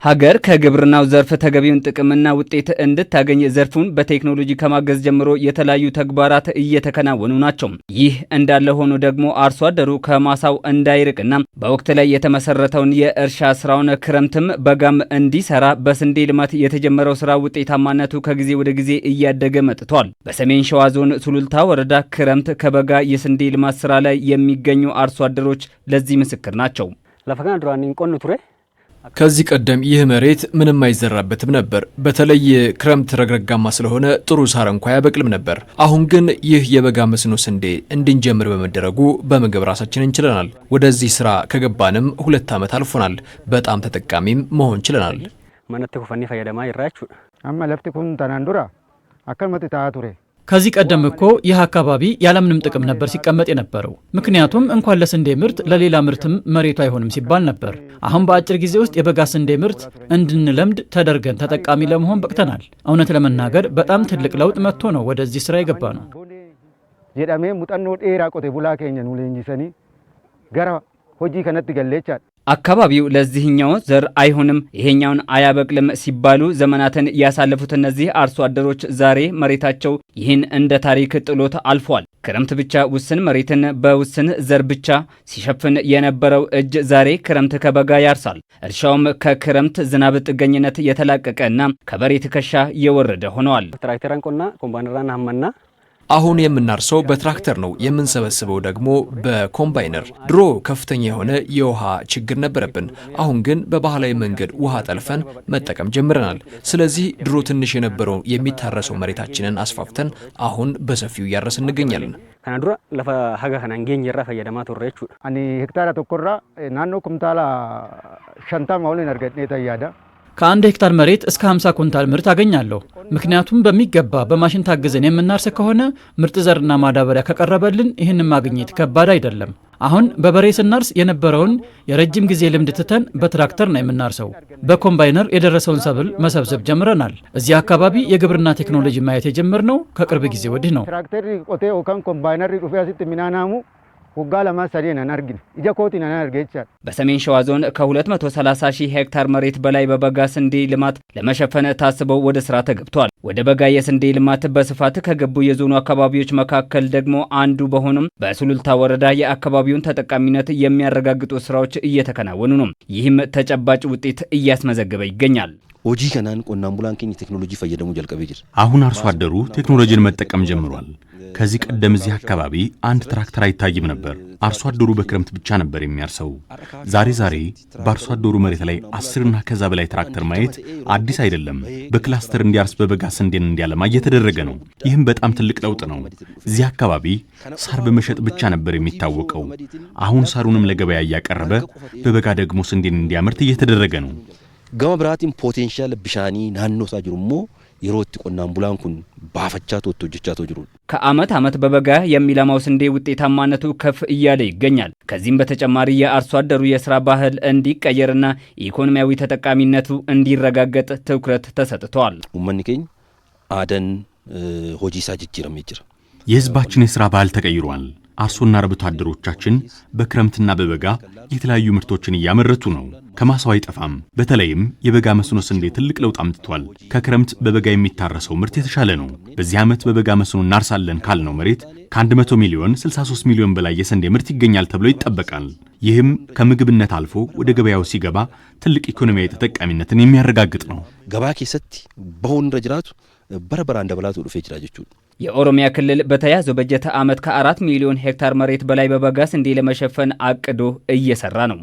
ሀገር ከግብርናው ዘርፍ ተገቢውን ጥቅምና ውጤት እንድታገኝ ዘርፉን በቴክኖሎጂ ከማገዝ ጀምሮ የተለያዩ ተግባራት እየተከናወኑ ናቸው። ይህ እንዳለ ሆኖ ደግሞ አርሶ አደሩ ከማሳው እንዳይርቅና በወቅት ላይ የተመሰረተውን የእርሻ ስራውን ክረምትም በጋም እንዲሰራ በስንዴ ልማት የተጀመረው ስራ ውጤታማነቱ ከጊዜ ወደ ጊዜ እያደገ መጥቷል። በሰሜን ሸዋ ዞን ሱሉልታ ወረዳ ክረምት ከበጋ የስንዴ ልማት ስራ ላይ የሚገኙ አርሶ አደሮች ለዚህ ምስክር ናቸው። ከዚህ ቀደም ይህ መሬት ምንም አይዘራበትም ነበር። በተለይ ክረምት ረግረጋማ ስለሆነ ጥሩ ሳር እንኳ ያበቅልም ነበር። አሁን ግን ይህ የበጋ መስኖ ስንዴ እንድንጀምር በመደረጉ በምግብ ራሳችን እንችለናል። ወደዚህ ስራ ከገባንም 2 ዓመት አልፎናል። በጣም ተጠቃሚም መሆን ችለናል። ከዚህ ቀደም እኮ ይህ አካባቢ ያለምንም ጥቅም ነበር ሲቀመጥ የነበረው። ምክንያቱም እንኳን ለስንዴ ምርት ለሌላ ምርትም መሬቱ አይሆንም ሲባል ነበር። አሁን በአጭር ጊዜ ውስጥ የበጋ ስንዴ ምርት እንድንለምድ ተደርገን ተጠቃሚ ለመሆን በቅተናል። እውነት ለመናገር በጣም ትልቅ ለውጥ መጥቶ ነው ወደዚህ ስራ የገባ ነው። አካባቢው ለዚህኛው ዘር አይሆንም ይሄኛውን አያበቅልም ሲባሉ ዘመናትን ያሳለፉት እነዚህ አርሶ አደሮች ዛሬ መሬታቸው ይህን እንደ ታሪክ ጥሎት አልፏል። ክረምት ብቻ ውስን መሬትን በውስን ዘር ብቻ ሲሸፍን የነበረው እጅ ዛሬ ክረምት ከበጋ ያርሳል። እርሻውም ከክረምት ዝናብ ጥገኝነት የተላቀቀና ከበሬ ትከሻ የወረደ ሆነዋል። አሁን የምናርሰው በትራክተር ነው፣ የምንሰበስበው ደግሞ በኮምባይነር። ድሮ ከፍተኛ የሆነ የውሃ ችግር ነበረብን። አሁን ግን በባህላዊ መንገድ ውሃ ጠልፈን መጠቀም ጀምረናል። ስለዚህ ድሮ ትንሽ የነበረው የሚታረሰው መሬታችንን አስፋፍተን አሁን በሰፊው እያረስን እንገኛለን። ከናዱራ ለፈ ሀጋ ከናን ጌኝራ ፈየደማ ቶሬቹ አኒ ሄክታራ ተቆራ ናኖ ኩምታላ ሸንታ ማውልን አርገት ተያዳ ከ1 ሄክታር መሬት እስከ 50 ኩንታል ምርት አገኛለሁ። ምክንያቱም በሚገባ በማሽን ታግዘን የምናርስ ከሆነ ምርጥ ዘርና ማዳበሪያ ከቀረበልን ይህን ማግኘት ከባድ አይደለም። አሁን በበሬ ስናርስ የነበረውን የረጅም ጊዜ ልምድ ትተን በትራክተር ነው የምናርሰው። በኮምባይነር የደረሰውን ሰብል መሰብሰብ ጀምረናል። እዚህ አካባቢ የግብርና ቴክኖሎጂ ማየት የጀመርነው ከቅርብ ጊዜ ወዲህ ነው። ትራክተር ቆቴ ኦካን ኮምባይነር ዱፊያሲት ሚናናሙ በሰሜን ሸዋ ዞን ከ230 ሺህ ሄክታር መሬት በላይ በበጋ ስንዴ ልማት ለመሸፈን ታስበው ወደ ስራ ተገብቷል። ወደ በጋ የስንዴ ልማት በስፋት ከገቡ የዞኑ አካባቢዎች መካከል ደግሞ አንዱ በሆኑም በሱሉልታ ወረዳ የአካባቢውን ተጠቃሚነት የሚያረጋግጡ ስራዎች እየተከናወኑ ነው። ይህም ተጨባጭ ውጤት እያስመዘገበ ይገኛል። ሆጂ ከናን ቆናን ቡላን ኬኝ ቴክኖሎጂ ፈየደሙ ጀልቀበ ጅር አሁን አርሶ አደሩ ቴክኖሎጂን መጠቀም ጀምሯል። ከዚህ ቀደም እዚህ አካባቢ አንድ ትራክተር አይታይም ነበር። አርሶ አደሩ በክረምት ብቻ ነበር የሚያርሰው። ዛሬ በአርሶ አደሩ መሬት ላይ 10 እና ከዛ በላይ ትራክተር ማየት አዲስ አይደለም። በክላስተር እንዲያርስ በበጋ ስንዴን እንዲያለማ እየተደረገ ነው። ይህም በጣም ትልቅ ለውጥ ነው። እዚህ አካባቢ ሳር በመሸጥ ብቻ ነበር የሚታወቀው። አሁን ሳሩንም ለገበያ እያቀረበ በበጋ ደግሞ ስንዴን እንዲያመርት እየተደረገ ነው። ገማ ብራቲም ፖቴንሻል ብሻኒ ናኖሳ ጅሩሞ የሮት ቆናን ቡላንኩን ባፈቻቶ ወጥጆቻቶ ጅሩ ከአመት አመት በበጋ የሚለማው ስንዴ ውጤታማነቱ ከፍ እያለ ይገኛል። ከዚህም በተጨማሪ የአርሶ አደሩ የስራ ባህል እንዲቀየርና ኢኮኖሚያዊ ተጠቃሚነቱ እንዲረጋገጥ ትኩረት ተሰጥቷል። ኡመንከኝ አደን ሆጂሳ ጅጅረም ይጅር የህዝባችን የስራ ባህል ተቀይሯል። አርሶና አርብቶ አደሮቻችን በክረምትና በበጋ የተለያዩ ምርቶችን እያመረቱ ነው። ከማሳው አይጠፋም። በተለይም የበጋ መስኖ ስንዴ ትልቅ ለውጥ አምጥቷል። ከክረምት በበጋ የሚታረሰው ምርት የተሻለ ነው። በዚህ ዓመት በበጋ መስኖ እናርሳለን ካልነው መሬት ከ100 ሚሊዮን 63 ሚሊዮን በላይ የስንዴ ምርት ይገኛል ተብሎ ይጠበቃል። ይህም ከምግብነት አልፎ ወደ ገበያው ሲገባ ትልቅ ኢኮኖሚያዊ ተጠቃሚነትን የሚያረጋግጥ ነው። ገባ ከሰት በሁን ረጅራቱ በረበራ እንደበላቱ ዱፌ ይችላልጁ የኦሮሚያ ክልል በተያዘው በጀት ዓመት ከ4 ሚሊዮን ሄክታር መሬት በላይ በበጋ ስንዴ ለመሸፈን አቅዶ እየሰራ ነው።